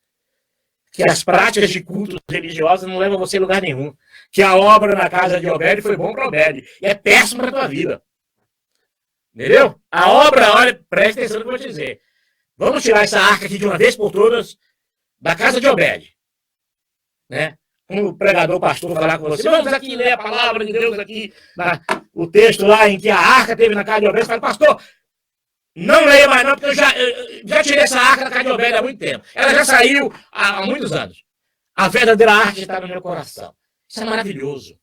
Que as práticas de cultos religiosos não levam você a lugar nenhum. Que a obra na casa de Obed foi bom para Obed. E é péssimo para a tua vida. Entendeu? A obra, olha, presta atenção no que eu vou te dizer. Vamos tirar essa arca aqui de uma vez por todas da casa de Obed. Né? Como o pregador, o pastor, falar com você, vamos aqui ler a palavra de Deus aqui, o texto lá em que a arca teve na casa de Obed. Você fala, pastor, não leia mais não, porque eu já tirei essa arca da casa de Obed há muito tempo. Ela já saiu há muitos anos. A verdadeira arca está no meu coração. Isso é maravilhoso.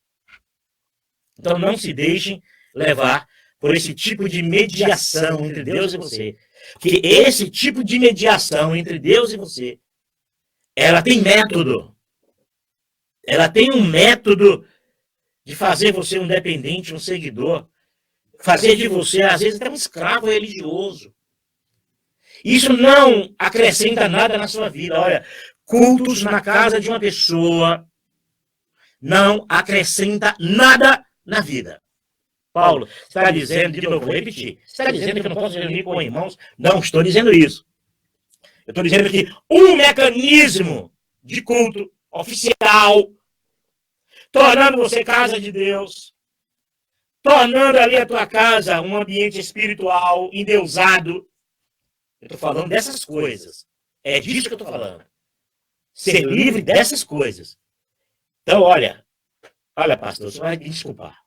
Então não se deixem levar por esse tipo de mediação entre Deus e você. Porque esse tipo de mediação entre Deus e você, ela tem método. Ela tem um método de fazer você um dependente, um seguidor. Fazer de você, às vezes, até um escravo religioso. Isso não acrescenta nada na sua vida. Olha, cultos na casa de uma pessoa não acrescenta nada na vida. Paulo, você está dizendo, de novo, vou repetir, você está dizendo que eu não posso reunir com irmãos? Não estou dizendo isso. Eu estou dizendo que um mecanismo de culto oficial, tornando você casa de Deus, tornando ali a tua casa um ambiente espiritual, endeusado. Eu estou falando dessas coisas. É disso que eu estou falando. Ser livre dessas coisas. Então, olha, pastor, você vai me desculpar.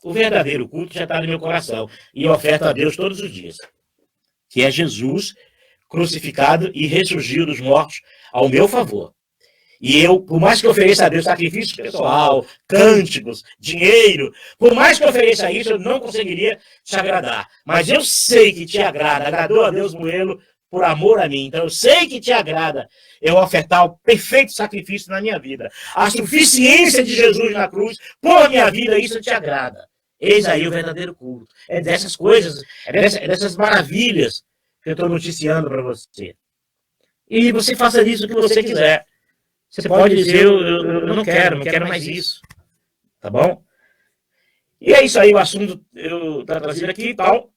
O verdadeiro culto já está no meu coração. E eu oferto a Deus todos os dias. Que é Jesus crucificado e ressurgiu dos mortos ao meu favor. E eu, por mais que eu ofereça a Deus sacrifício pessoal, cânticos, dinheiro, por mais que eu ofereça isso, eu não conseguiria te agradar. Mas eu sei que te agrada. Agradou a Deus Moelo por amor a mim. Então eu sei que te agrada eu ofertar o perfeito sacrifício na minha vida. A suficiência de Jesus na cruz por minha vida, isso te agrada. Eis aí o verdadeiro culto. É dessas coisas, é dessas maravilhas que eu estou noticiando para você. E você faça disso o que você quiser. Você pode dizer, eu não quero mais isso. Tá bom? E é isso aí, o assunto eu estou trazido aqui e tal.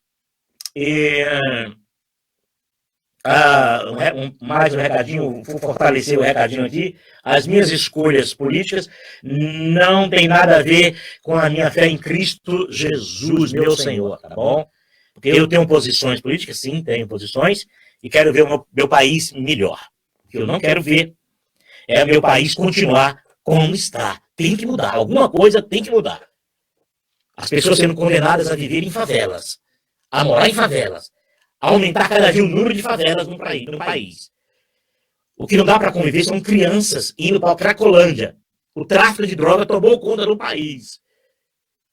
Mais um recadinho, vou fortalecer o recadinho aqui. As minhas escolhas políticas não tem nada a ver com a minha fé em Cristo Jesus, meu Senhor, tá bom? Porque eu tenho posições políticas, sim, tenho posições, e quero ver o meu país melhor. O que eu não quero ver é o meu país continuar como está. Tem que mudar, alguma coisa tem que mudar. As pessoas sendo condenadas a viver em favelas, a morar em favelas, a aumentar cada dia o número de favelas no país. O que não dá para conviver são crianças indo para a Cracolândia. O tráfico de droga tomou conta do país.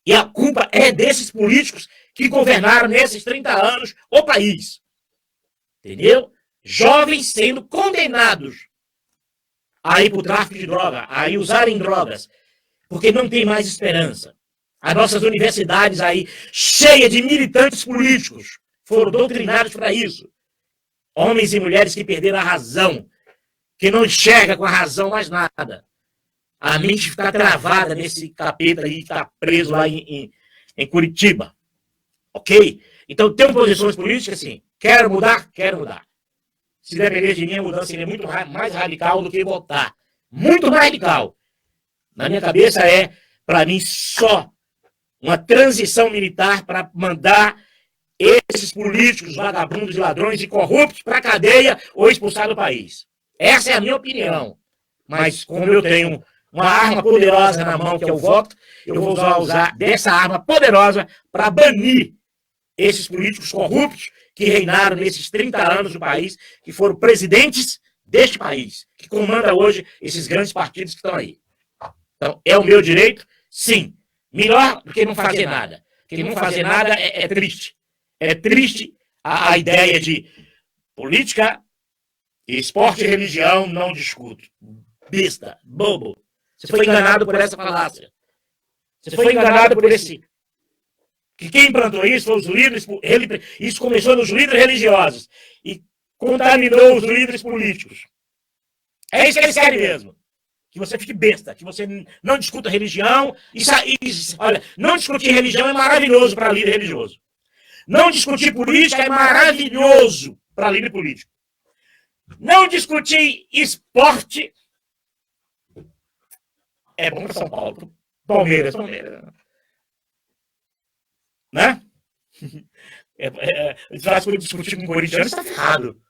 E a culpa é desses políticos que governaram nesses 30 anos o país. Entendeu? Jovens sendo condenados a ir para o tráfico de droga, a ir usarem drogas, porque não tem mais esperança. As nossas universidades aí, cheias de militantes políticos, foram doutrinados para isso. Homens e mulheres que perderam a razão, que não enxergam com a razão mais nada. A mente fica travada nesse capeta aí que está preso lá em Curitiba. Ok? Então, tenho posições políticas, sim. Quero mudar? Quero mudar. Se depender de mim, a mudança seria muito mais radical do que votar. Muito mais radical. Na minha cabeça para mim, só uma transição militar para mandar esses políticos, vagabundos, ladrões e corruptos para a cadeia ou expulsar do país. Essa é a minha opinião. Mas como eu tenho uma arma poderosa na mão, que é o voto, eu vou usar dessa arma poderosa para banir esses políticos corruptos que reinaram nesses 30 anos no país, que foram presidentes deste país, que comanda hoje esses grandes partidos que estão aí. Então, é o meu direito? Sim. Melhor do que não fazer nada. Porque não fazer nada é triste. É triste a ideia de política, esporte e religião não discuto. Besta, bobo. Você foi enganado por essa falácia. Você foi enganado por esse... Que quem implantou isso foi os líderes... Isso começou nos líderes religiosos e contaminou os líderes políticos. É isso que eles querem mesmo. Que você fique besta, que você não discuta religião. Olha, não discutir religião é maravilhoso para líder religioso. Não discutir política é maravilhoso para líder político. Não discutir esporte é bom para São Paulo. Palmeiras. Né? Você vai discutir com o corintiano, você está ferrado.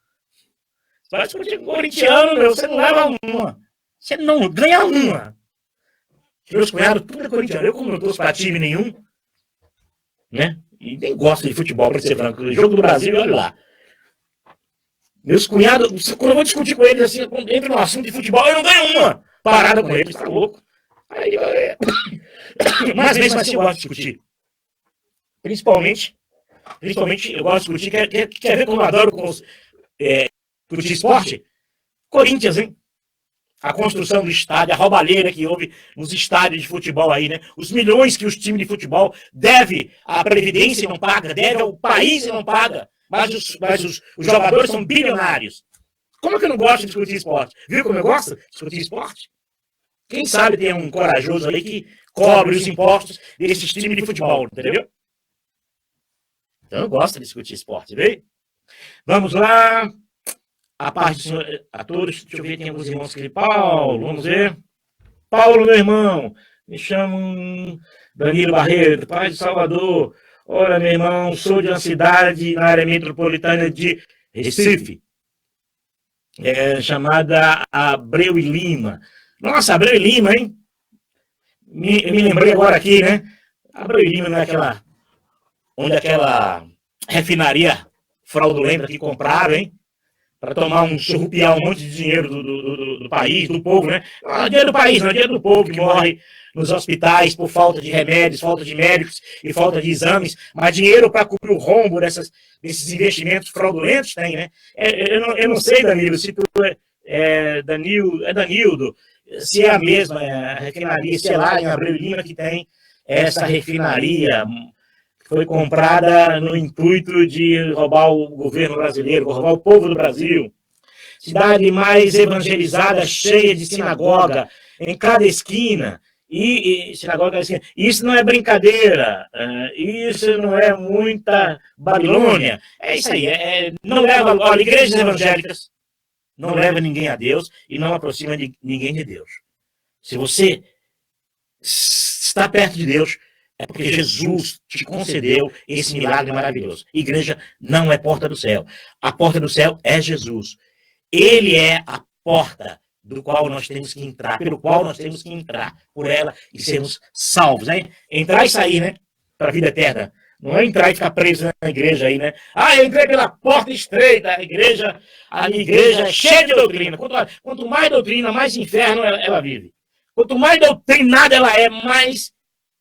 Você vai discutir com o corintiano, meu, você não leva uma. Você não ganha uma. Meus cunhados, tudo é corintiano. Eu, como não torço para time nenhum, né? E nem gosto de futebol, para ser franco. O jogo do Brasil, olha lá. Meus cunhados, quando eu vou discutir com eles, assim, entra no assunto de futebol, eu não ganho uma parada com eles, tá louco? Mas mesmo assim eu gosto de discutir. Principalmente eu gosto de discutir, quer ver como eu adoro discutir esporte? Corinthians, hein? A construção do estádio, a roubalheira que houve nos estádios de futebol aí, né? Os milhões que os times de futebol devem à Previdência e não paga, devem ao país e não paga, mas os jogadores são bilionários. Como que eu não gosto de discutir esporte? Viu como eu gosto de discutir esporte? Quem sabe tem um corajoso aí que cobre os impostos desses times de futebol, entendeu? Então eu gosto de discutir esporte, viu? Vamos lá. A paz do Senhor a todos. Deixa eu ver, tem alguns irmãos aqui. Paulo, vamos ver. Paulo, meu irmão. Me chamo Danilo Barreto, pai de Salvador. Olha, meu irmão, sou de uma cidade na área metropolitana de Recife, chamada Abreu e Lima. Nossa, Abreu e Lima, hein? Me lembrei agora aqui, né? Abreu e Lima não é aquela... onde aquela refinaria fraudulenta que compraram, hein? Para tomar surrupiar um monte de dinheiro do país, do povo, né? Não é dinheiro do país, não é dinheiro do povo que morre nos hospitais por falta de remédios, falta de médicos e falta de exames, mas dinheiro para cobrir o rombo desses investimentos fraudulentos tem, né? Eu não sei, Danilo, se tu Danildo, se é a mesma refinaria, sei lá, em Abreu e Lima que tem essa refinaria, foi comprada no intuito de roubar o governo brasileiro, roubar o povo do Brasil. Cidade mais evangelizada, cheia de sinagoga, em cada esquina. Sinagoga, isso não é brincadeira, isso não é muita Babilônia. É isso aí. Não leva, olha, igrejas evangélicas não leva ninguém a Deus e não aproxima ninguém de Deus. Se você está perto de Deus, é porque Jesus te concedeu esse milagre maravilhoso. Igreja não é porta do céu. A porta do céu é Jesus. Ele é a porta do qual nós temos que entrar, pelo qual nós temos que entrar por ela e sermos salvos, né? Entrar e sair, né? Para a vida eterna. Não é entrar e ficar preso na igreja aí, né? Eu entrei pela porta estreita. A igreja é cheia de doutrina. Quanto mais doutrina, mais inferno ela vive. Quanto mais doutrinada ela é, mais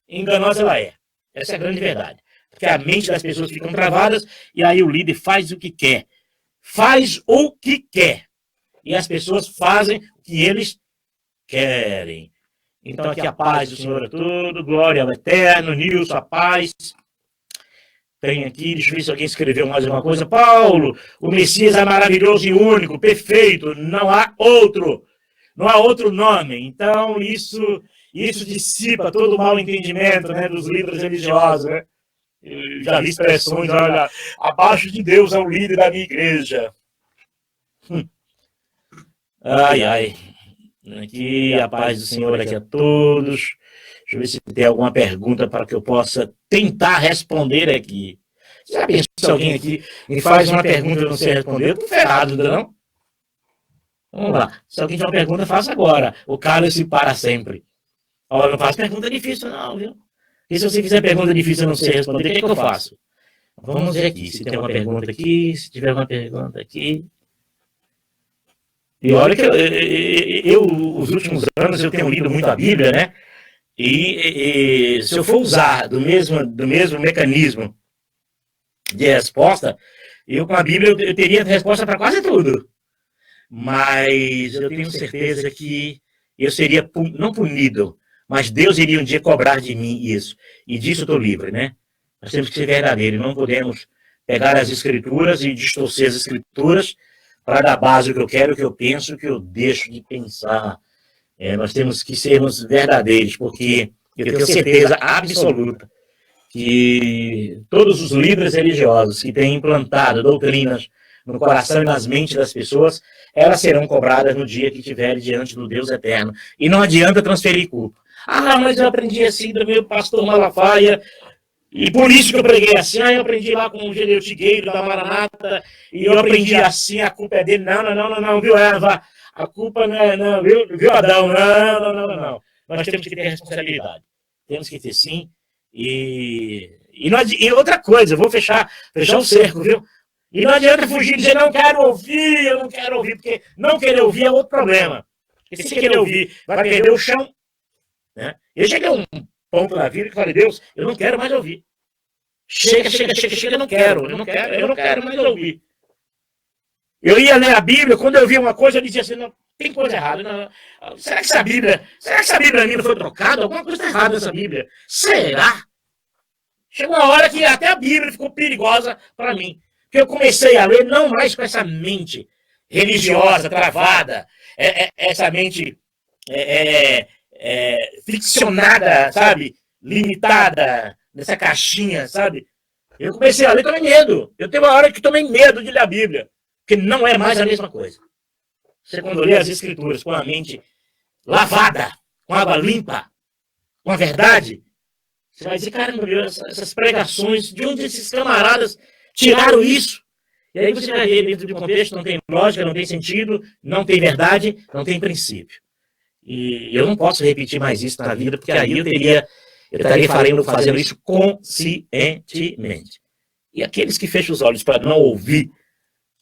enganosa ela é. Essa é a grande verdade. Porque a mente das pessoas fica travadas e aí o líder faz o que quer. Faz o que quer. E as pessoas fazem o que eles querem. Então aqui a paz do Senhor é tudo, glória ao Eterno, Nilson, a paz. Tem aqui, deixa eu ver se alguém escreveu mais alguma coisa. Paulo, o Messias é maravilhoso e único, perfeito, não há outro. Não há outro nome. Então isso dissipa todo o mau entendimento, né, dos líderes religiosos, né? Eu já vi expressões, olha, abaixo de Deus é o líder da minha igreja. Ai, ai. Aqui, a paz do Senhor aqui a todos. Deixa eu ver se tem alguma pergunta para que eu possa tentar responder aqui. Já pensou se alguém aqui me faz uma pergunta e eu não sei responder? Eu estou ferrado, não? Vamos lá. Se alguém tiver uma pergunta, faça agora. O Carlos se para sempre. Olha, não faço pergunta difícil não, viu? E se você fizer pergunta difícil e eu não sei responder, o que é que eu faço? Vamos ver aqui, se tem uma pergunta aqui, se tiver uma pergunta aqui. E olha que os últimos anos, eu tenho lido muito a Bíblia, né? E se eu for usar do mesmo mecanismo de resposta, eu com a Bíblia eu teria resposta para quase tudo. Mas eu tenho certeza que eu seria, não punido, mas Deus iria um dia cobrar de mim isso. E disso eu estou livre, né? Nós temos que ser verdadeiros, não podemos pegar as escrituras e distorcer as escrituras para dar base ao que eu quero, o que eu penso, o que eu deixo de pensar. Nós temos que sermos verdadeiros, porque eu tenho certeza absoluta que todos os líderes religiosos que têm implantado doutrinas no coração e nas mentes das pessoas, elas serão cobradas no dia que estiverem diante do Deus eterno. E não adianta transferir culpa. Mas eu aprendi assim do meu pastor Malafaia, e por isso que eu preguei assim. Eu aprendi lá com o Gedeu Tigueiro da Maranata, e eu aprendi assim, a culpa é dele. Não, viu, Eva? A culpa não, viu, Adão? Não. Nós temos que ter responsabilidade. Temos que ter sim. E outra coisa, vou fechar o cerco, viu? E não adianta fugir e dizer, eu não quero ouvir, porque não querer ouvir é outro problema. Porque se querer ouvir, vai perder o chão. Né? Eu cheguei a um ponto na vida que falei, Deus, eu não quero mais ouvir. Chega, eu não quero mais ouvir. Eu ia ler a Bíblia, quando eu via uma coisa, eu dizia assim, não, tem coisa errada. Não. Será que essa Bíblia minha não foi trocada? Alguma coisa está errada nessa Bíblia. Será? Chegou uma hora que até a Bíblia ficou perigosa para mim. Porque eu comecei a ler não mais com essa mente religiosa, travada, essa mente ficcionada, sabe? Limitada, nessa caixinha, sabe? Eu comecei a ler, tomei medo. Eu tenho uma hora que tomei medo de ler a Bíblia, porque não é mais a mesma coisa. Você, quando lê as Escrituras com a mente lavada, com água limpa, com a verdade, você vai dizer, caramba, essas pregações, de onde esses camaradas tiraram isso? E aí você vai ver dentro de um contexto, não tem lógica, não tem sentido, não tem verdade, não tem princípio. E eu não posso repetir mais isso na vida, porque aí eu estaria fazendo isso conscientemente. E aqueles que fecham os olhos para não ouvir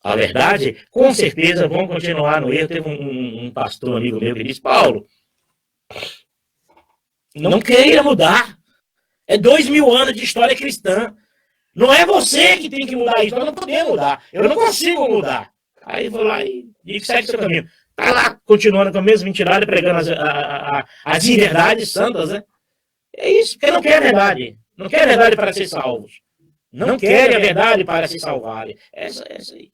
a verdade, com certeza vão continuar no erro. Teve um pastor amigo meu que disse, Paulo, não queira mudar. É 2000 anos de história cristã. Não é você que tem que mudar isso. Nós não podemos mudar. Eu não consigo mudar. Aí vou lá e segue seu caminho. Tá lá, continuando com a mesma mentirada, pregando as inverdades santas, né? É isso, porque não quer a verdade. Não quer a verdade para ser salvos. Não quer a verdade para se salvarem. Essa aí.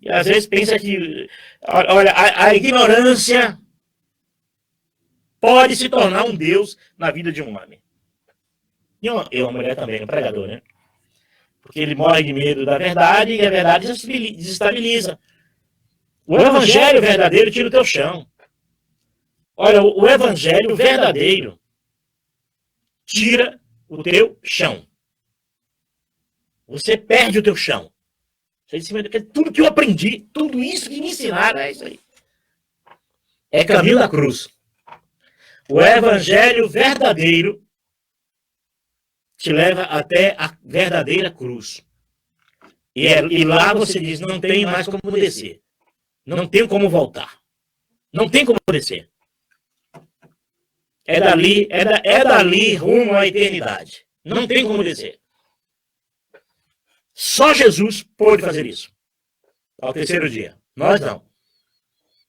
E às vezes pensa que, olha, a ignorância pode se tornar um Deus na vida de um homem. E uma mulher também, um pregador, né? Porque ele morre de medo da verdade e a verdade desestabiliza. O evangelho verdadeiro tira o teu chão. Olha, o evangelho verdadeiro tira o teu chão. Você perde o teu chão. Tudo que eu aprendi, tudo isso que me ensinaram, é isso aí. É caminho da cruz. O evangelho verdadeiro te leva até a verdadeira cruz. E lá você diz, não tem mais como descer. Não tem como voltar. Não tem como descer. É dali rumo à eternidade. Não tem como descer. Só Jesus pôde fazer isso. Ao terceiro dia. Nós não.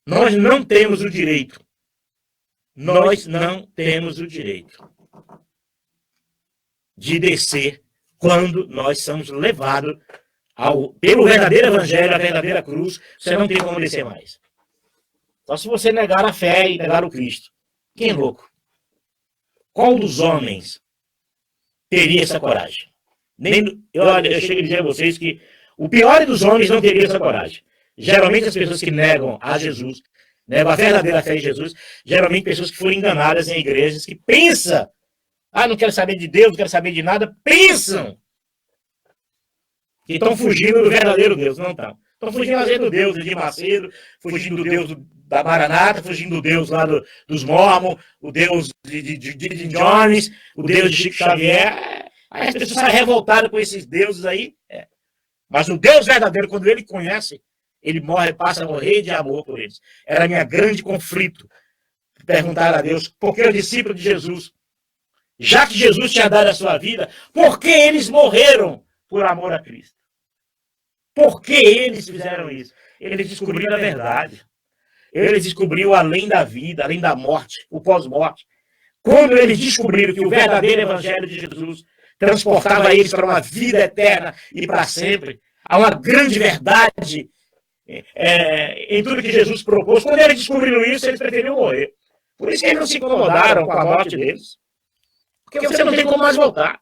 Nós não temos o direito. Nós não temos o direito de descer quando nós somos levados pelo verdadeiro evangelho, a verdadeira cruz. Você não tem como descer mais. Só se você negar a fé e negar o Cristo. Quem é louco? Qual dos homens teria essa coragem? Eu chego a dizer a vocês que o pior dos homens não teria essa coragem. Geralmente as pessoas que negam a Jesus, negam a verdadeira fé em Jesus, geralmente pessoas que foram enganadas em igrejas, que pensam, não quero saber de Deus, não quero saber de nada, pensam que estão fugindo do verdadeiro Deus. Não estão. Estão fugindo às vezes do Deus de Macedo, fugindo do Deus da Maranata, fugindo do Deus lá dos Mormons, o Deus de Jones, o Deus de Chico Xavier. Aí as pessoas saem revoltadas com esses deuses aí. Mas o Deus verdadeiro, quando ele conhece, ele passa a morrer de amor por eles. Era minha grande conflito. Perguntar a Deus, por que o discípulo de Jesus, já que Jesus tinha dado a sua vida, por que eles morreram por amor a Cristo? Por que eles fizeram isso? Eles descobriram a verdade. Eles descobriram além da vida, além da morte, o pós-morte. Quando eles descobriram que o verdadeiro evangelho de Jesus transportava eles para uma vida eterna e para sempre, há uma grande verdade em tudo que Jesus propôs. Quando eles descobriram isso, eles preferiram morrer. Por isso que eles não se incomodaram com a morte deles. Porque você não tem como mais voltar.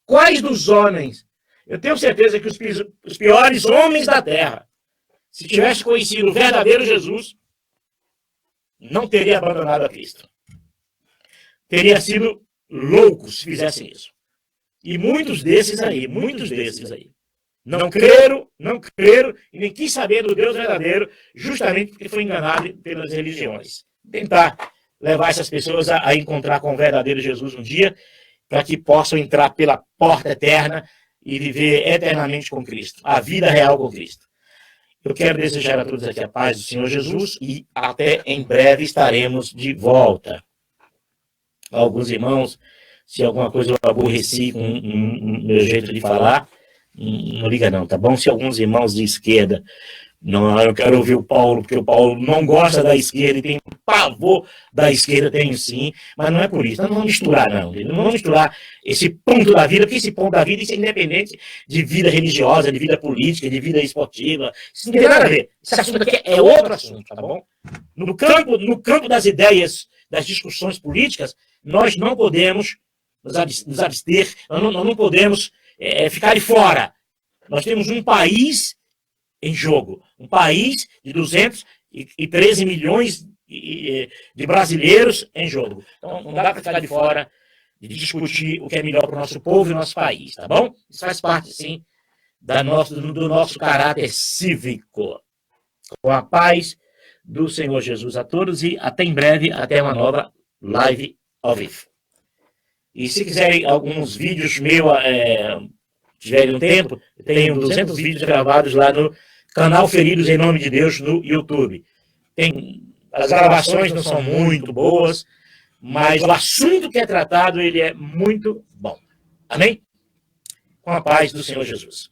Quais dos homens? Eu tenho certeza que os piores homens da terra, se tivesse conhecido o verdadeiro Jesus, não teria abandonado a Cristo. Teria sido loucos se fizessem isso. E muitos desses aí, não creram e nem quis saber do Deus verdadeiro, justamente porque foi enganado pelas religiões. Tentar levar essas pessoas a encontrar com o verdadeiro Jesus um dia, para que possam entrar pela porta eterna e viver eternamente com Cristo, a vida real com Cristo. Eu quero desejar a todos aqui a paz do Senhor Jesus e até em breve estaremos de volta. Alguns irmãos, se alguma coisa eu aborreci com o meu jeito de falar, não liga não, tá bom? Se alguns irmãos de esquerda Não, eu quero ouvir o Paulo, porque o Paulo não gosta da esquerda e tem pavor da esquerda, tem sim, mas não é por isso. Nós não vamos misturar, não. Não vamos misturar esse ponto da vida, porque esse ponto da vida isso é independente de vida religiosa, de vida política, de vida esportiva. Isso não tem nada a ver. Esse assunto aqui é outro assunto, tá bom? No campo das ideias, das discussões políticas, nós não podemos nos abster, nós não podemos ficar de fora. Nós temos um país em jogo. Um país de 213 milhões de brasileiros em jogo. Então, não dá para ficar de fora de discutir o que é melhor para o nosso povo e nosso país, tá bom? Isso faz parte, sim, do nosso caráter cívico. Com a paz do Senhor Jesus a todos e até em breve, até uma nova live ao vivo. E se quiserem alguns vídeos meus, tiverem um tempo, eu tenho 200 vídeos gravados lá no canal Feridos em Nome de Deus no YouTube. As gravações não são muito boas, mas o assunto que é tratado, ele é muito bom. Amém? Com a paz do Senhor Jesus.